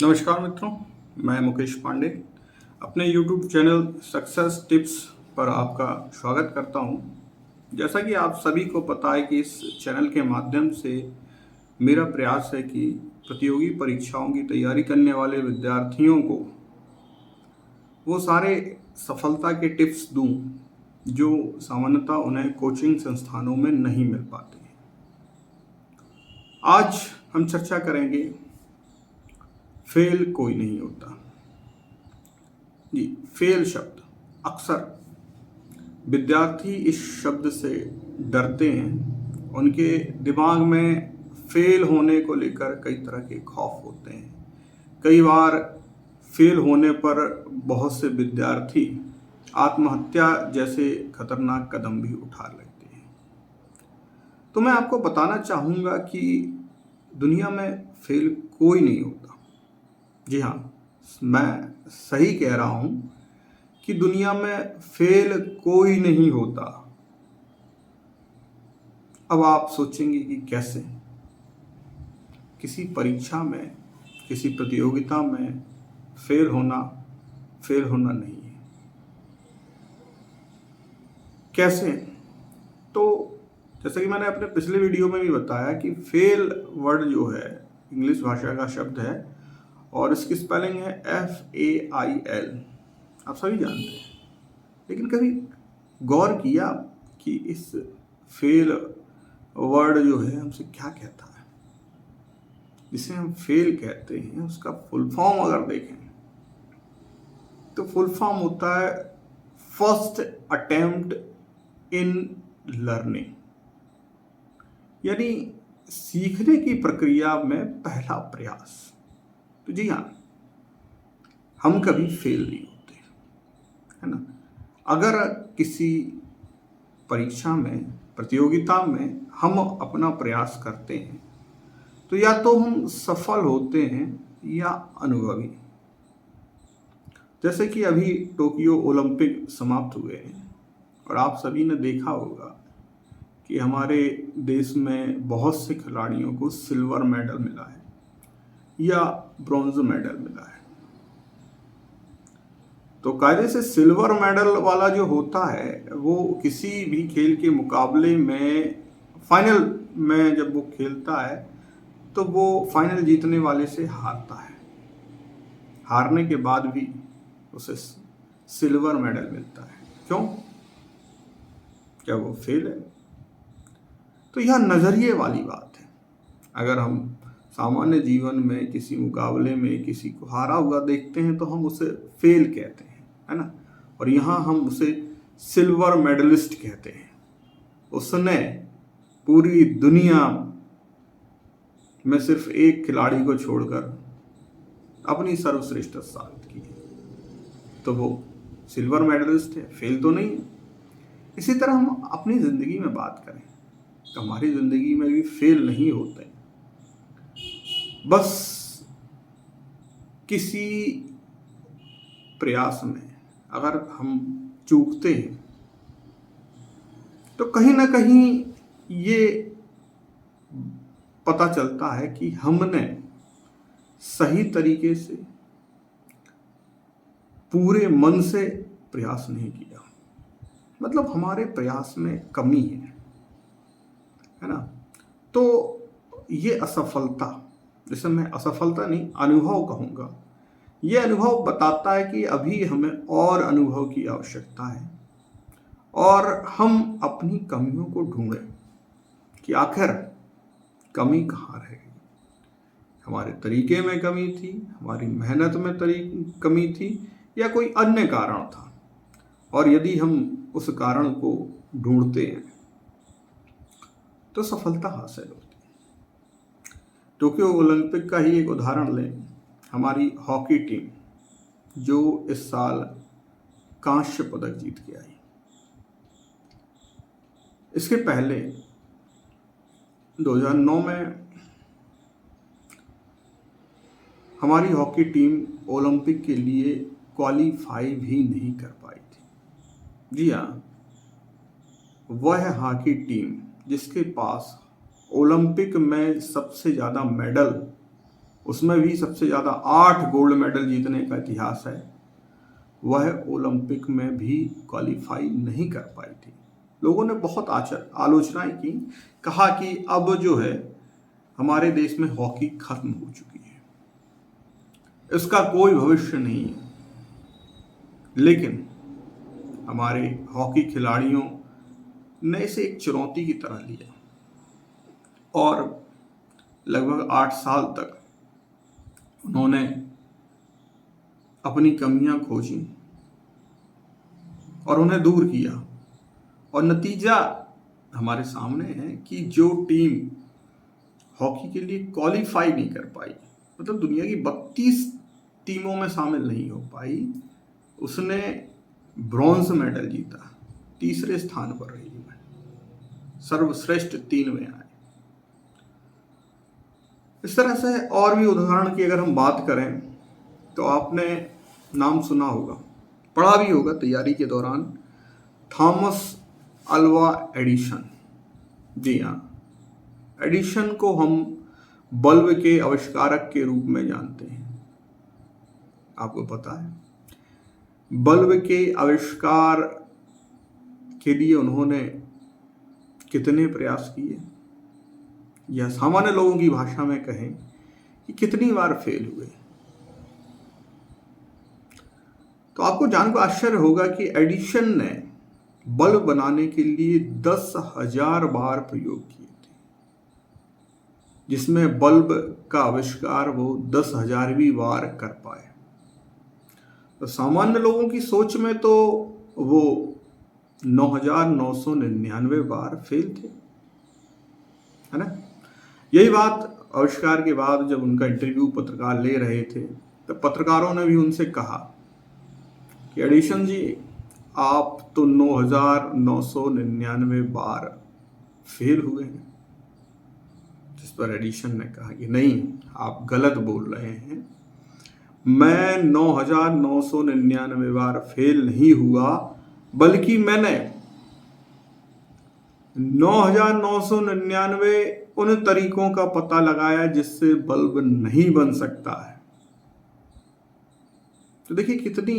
नमस्कार मित्रों, मैं मुकेश पांडे अपने YouTube चैनल सक्सेस टिप्स पर आपका स्वागत करता हूं। जैसा कि आप सभी को पता है कि इस चैनल के माध्यम से मेरा प्रयास है कि प्रतियोगी परीक्षाओं की तैयारी करने वाले विद्यार्थियों को वो सारे सफलता के टिप्स दूं जो सामान्यतः उन्हें कोचिंग संस्थानों में नहीं मिल पाते हैं। आज हम चर्चा करेंगे फेल कोई नहीं होता। जी, फेल शब्द अक्सर विद्यार्थी इस शब्द से डरते हैं। उनके दिमाग में फेल होने को लेकर कई तरह के खौफ होते हैं। कई बार फेल होने पर बहुत से विद्यार्थी आत्महत्या जैसे खतरनाक कदम भी उठा लेते हैं। तो मैं आपको बताना चाहूँगा कि दुनिया में फेल कोई नहीं होता। जी हाँ, मैं सही कह रहा हूँ कि दुनिया में फेल कोई नहीं होता। अब आप सोचेंगे कि कैसे? किसी परीक्षा में, किसी प्रतियोगिता में फेल होना नहीं है। कैसे? तो जैसा कि मैंने अपने पिछले वीडियो में भी बताया कि फेल वर्ड जो है इंग्लिश भाषा का शब्द है और इसकी स्पेलिंग है FAIL। आप सभी जानते हैं, लेकिन कभी गौर किया कि इस फेल वर्ड जो है हमसे क्या कहता है? जिसे हम फेल कहते हैं उसका फुल फॉर्म अगर देखें तो फुल फॉर्म होता है फर्स्ट अटेम्प्ट इन लर्निंग, यानी सीखने की प्रक्रिया में पहला प्रयास। तो जी हाँ, हम कभी फेल नहीं होते, है ना। अगर किसी परीक्षा में, प्रतियोगिता में हम अपना प्रयास करते हैं तो या तो हम सफल होते हैं या अनुभवी। जैसे कि अभी टोक्यो ओलंपिक समाप्त हुए हैं और आप सभी ने देखा होगा कि हमारे देश में बहुत से खिलाड़ियों को सिल्वर मेडल मिला है या ब्रॉन्ज मेडल मिला है। तो कायदे से सिल्वर मेडल वाला जो होता है वो किसी भी खेल के मुकाबले में फाइनल में जब वो खेलता है तो वो फाइनल जीतने वाले से हारता है। हारने के बाद भी उसे सिल्वर मेडल मिलता है। क्यों? क्या वो फेल है? तो यह नज़रिए वाली बात है। अगर हम सामान्य जीवन में किसी मुकाबले में किसी को हारा हुआ देखते हैं तो हम उसे फेल कहते हैं, है ना। और यहाँ हम उसे सिल्वर मेडलिस्ट कहते हैं। उसने पूरी दुनिया में सिर्फ एक खिलाड़ी को छोड़कर अपनी सर्वश्रेष्ठता साबित की है, तो वो सिल्वर मेडलिस्ट है, फेल तो नहीं है। इसी तरह हम अपनी ज़िंदगी में बात करें तो हमारी ज़िंदगी में भी फेल नहीं होते। बस किसी प्रयास में अगर हम चूकते हैं तो कहीं ना कहीं ये पता चलता है कि हमने सही तरीके से, पूरे मन से प्रयास नहीं किया। मतलब हमारे प्रयास में कमी है ना। तो ये असफलता, जिसे मैं असफलता नहीं अनुभव कहूँगा, ये अनुभव बताता है कि अभी हमें और अनुभव की आवश्यकता है और हम अपनी कमियों को ढूंढें कि आखिर कमी कहाँ रह गई। हमारे तरीके में कमी थी, हमारी मेहनत में कमी थी या कोई अन्य कारण था। और यदि हम उस कारण को ढूंढते हैं तो सफलता हासिल होती है। टोक्यो ओलंपिक का ही एक उदाहरण लें, हमारी हॉकी टीम जो इस साल कांस्य पदक जीत के आई। इसके पहले 2009 में हमारी हॉकी टीम ओलंपिक के लिए क्वालीफाई भी नहीं कर पाई थी। जी हाँ, वह हॉकी टीम जिसके पास ओलंपिक में सबसे ज़्यादा मेडल उसमें भी सबसे ज़्यादा 8 गोल्ड मेडल जीतने का इतिहास है, वह ओलंपिक में भी क्वालिफाई नहीं कर पाई थी। लोगों ने बहुत आलोचनाएं की, कहा कि अब जो है हमारे देश में हॉकी खत्म हो चुकी है, इसका कोई भविष्य नहीं है। लेकिन हमारे हॉकी खिलाड़ियों ने इसे एक चुनौती की तरह लिया और लगभग 8 साल तक उन्होंने अपनी कमियां खोजी और उन्हें दूर किया, और नतीजा हमारे सामने है कि जो टीम हॉकी के लिए क्वालिफाई नहीं कर पाई, मतलब दुनिया की 32 टीमों में शामिल नहीं हो पाई, उसने ब्रॉन्ज मेडल जीता, तीसरे स्थान पर रही है, सर्वश्रेष्ठ 3 में आए। इस तरह से और भी उदाहरण की अगर हम बात करें तो आपने नाम सुना होगा, पढ़ा भी होगा तैयारी के दौरान, थॉमस अल्वा एडिसन। जी हाँ, एडिसन को हम बल्ब के आविष्कारक के रूप में जानते हैं। आपको पता है बल्ब के आविष्कार के लिए उन्होंने कितने प्रयास किए, या सामान्य लोगों की भाषा में कहें कि कितनी बार फेल हुए। तो आपको जानकर आश्चर्य होगा कि एडिसन ने बल्ब बनाने के लिए 10,000 बार प्रयोग किए थे, जिसमें बल्ब का आविष्कार वो 10,000वीं बार कर पाए। तो सामान्य लोगों की सोच में तो वो 9,999 बार फेल थे, है ना। यही बात आविष्कार के बाद जब उनका इंटरव्यू पत्रकार ले रहे थे, तो पत्रकारों ने भी उनसे कहा कि एडिसन जी, आप तो 9,999 बार फेल हुए हैं। जिस पर एडिसन ने कहा कि नहीं, आप गलत बोल रहे हैं, मैं 9,999 बार फेल नहीं हुआ, बल्कि मैंने 9,999 उन तरीकों का पता लगाया जिससे बल्ब नहीं बन सकता है। तो देखिए कितनी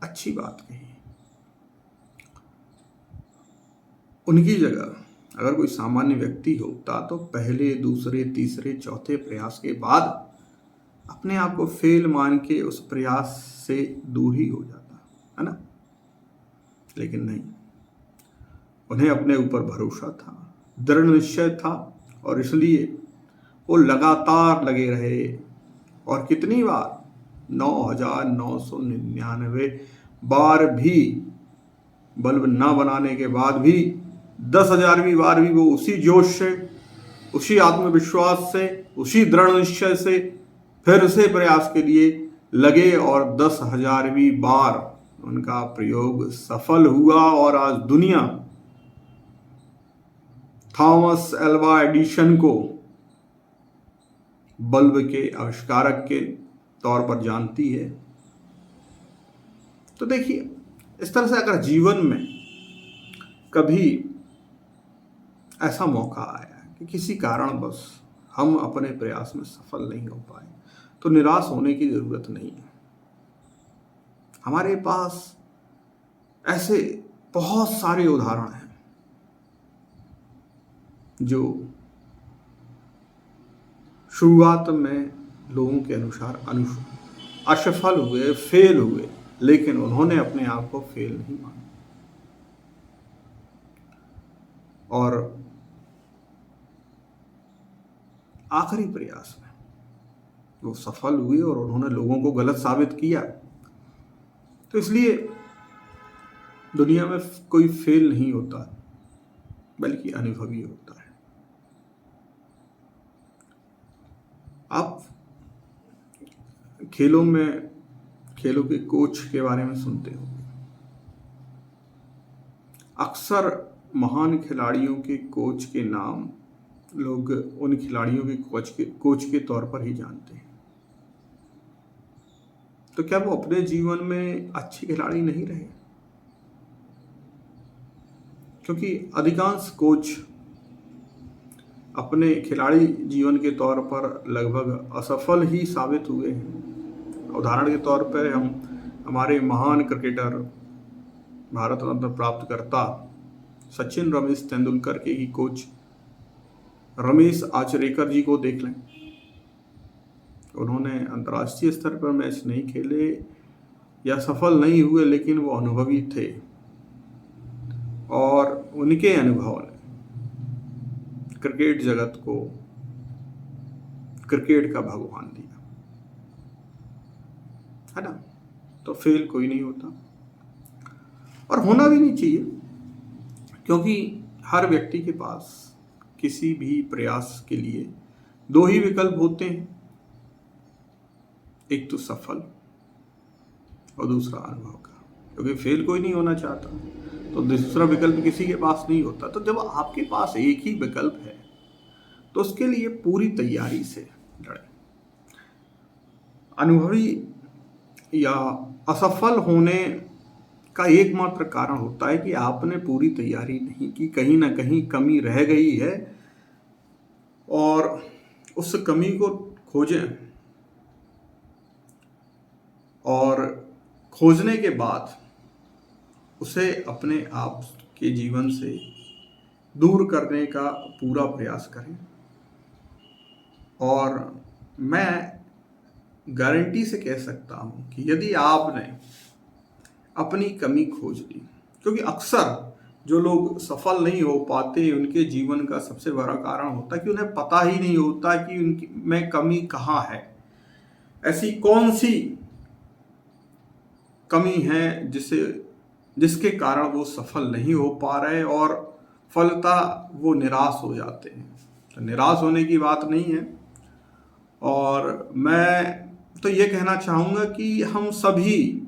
अच्छी बात कही। उनकी जगह अगर कोई सामान्य व्यक्ति होता तो पहले, दूसरे, तीसरे, चौथे प्रयास के बाद अपने आप को फेल मान के उस प्रयास से दूर ही हो जाता, है ना। लेकिन नहीं, उन्हें अपने ऊपर भरोसा था, दृढ़ निश्चय था, और इसलिए वो लगातार लगे रहे। और कितनी बार, 9,999 बार भी बल्ब ना बनाने के बाद भी 10,000वीं बार भी वो उसी जोश से, उसी आत्मविश्वास से, उसी दृढ़ निश्चय से फिर से प्रयास के लिए लगे, और 10,000वीं बार उनका प्रयोग सफल हुआ। और आज दुनिया थॉमस एल्वा एडिसन को बल्ब के आविष्कारक के तौर पर जानती है। तो देखिए, इस तरह से अगर जीवन में कभी ऐसा मौका आया कि किसी कारणवश हम अपने प्रयास में सफल नहीं हो पाए, तो निराश होने की जरूरत नहीं है। हमारे पास ऐसे बहुत सारे उदाहरण हैं जो शुरुआत में लोगों के अनुसार असफल हुए, फेल हुए, लेकिन उन्होंने अपने आप को फेल नहीं माना और आखिरी प्रयास में वो सफल हुए और उन्होंने लोगों को गलत साबित किया। तो इसलिए दुनिया में कोई फेल नहीं होता, बल्कि अनुभवी होता है। आप खेलों के कोच के बारे में सुनते हो, अक्सर महान खिलाड़ियों के कोच के नाम लोग उन खिलाड़ियों के कोच के तौर पर ही जानते हैं। तो क्या वो अपने जीवन में अच्छे खिलाड़ी नहीं रहे? क्योंकि अधिकांश कोच अपने खिलाड़ी जीवन के तौर पर लगभग असफल ही साबित हुए हैं। उदाहरण के तौर पर हम हमारे महान क्रिकेटर, भारत रत्न प्राप्त करता सचिन रमेश तेंदुलकर के ही कोच रमेश आचरेकर जी को देख लें। उन्होंने अंतर्राष्ट्रीय स्तर पर मैच नहीं खेले या सफल नहीं हुए, लेकिन वो अनुभवी थे और उनके अनुभव ने क्रिकेट जगत को क्रिकेट का भगवान दिया, है ना। तो फेल कोई नहीं होता और होना भी नहीं चाहिए, क्योंकि हर व्यक्ति के पास किसी भी प्रयास के लिए दो ही विकल्प होते हैं, एक तो सफल और दूसरा अनुभव का। क्योंकि फेल कोई नहीं होना चाहता, तो दूसरा विकल्प किसी के पास नहीं होता। तो जब आपके पास एक ही विकल्प है तो उसके लिए पूरी तैयारी से लड़ें। अनुभवी या असफल होने का एकमात्र कारण होता है कि आपने पूरी तैयारी नहीं की, कहीं ना कहीं कमी रह गई है और उस कमी को खोजें और खोजने के बाद उसे अपने आप के जीवन से दूर करने का पूरा प्रयास करें। और मैं गारंटी से कह सकता हूँ कि यदि आपने अपनी कमी खोज ली, क्योंकि अक्सर जो लोग सफल नहीं हो पाते उनके जीवन का सबसे बड़ा कारण होता है कि उन्हें पता ही नहीं होता कि उनकी में कमी कहाँ है, ऐसी कौन सी कमी है जिसके कारण वो सफल नहीं हो पा रहे और फलतः वो निराश हो जाते हैं। तो निराश होने की बात नहीं है। और मैं तो ये कहना चाहूँगा कि हम सभी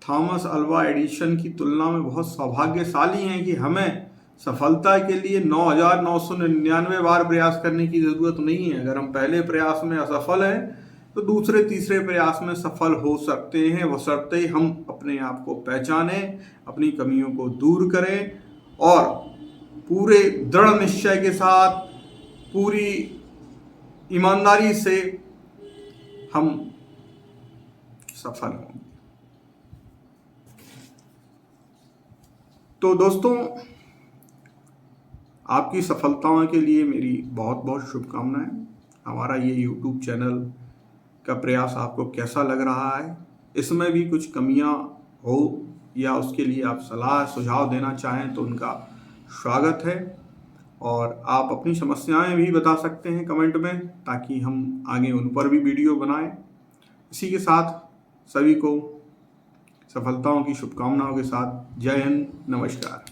थॉमस अल्वा एडिसन की तुलना में बहुत सौभाग्यशाली हैं कि हमें सफलता के लिए 9,999 बार प्रयास करने की ज़रूरत नहीं है। अगर हम पहले प्रयास में असफल हैं तो दूसरे तीसरे प्रयास में सफल हो सकते हैं, बशर्ते हम अपने आप को पहचानें, अपनी कमियों को दूर करें और पूरे दृढ़ निश्चय के साथ, पूरी ईमानदारी से हम सफल होंगे। तो दोस्तों, आपकी सफलताओं के लिए मेरी बहुत बहुत शुभकामनाएं। हमारा ये YouTube चैनल का प्रयास आपको कैसा लग रहा है, इसमें भी कुछ कमियां हो या उसके लिए आप सलाह सुझाव देना चाहें तो उनका स्वागत है। और आप अपनी समस्याएं भी बता सकते हैं कमेंट में, ताकि हम आगे उन पर भी वीडियो बनाएं। इसी के साथ सभी को सफलताओं की शुभकामनाओं के साथ जय हिंद, नमस्कार।